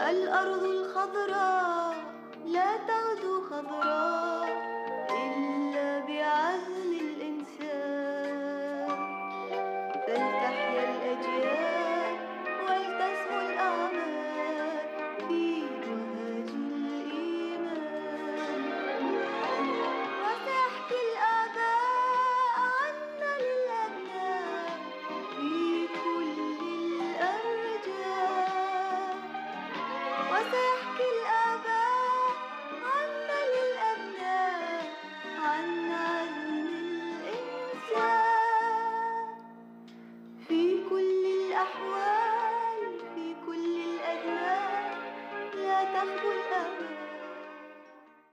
الأرض الخضراء لا تغدو خضراء إلا بعزم الإنسان. فلتحيا الأجيال ولتسمو الأعمال في وهج الإيمان. وسيحكي الآباء عنا للأبناء في كل الأرجاء. وسيحكي الآباء عنا للأبناء عن عزم الإنسان. في كل الأحوال في كل الأزمان لا تخبو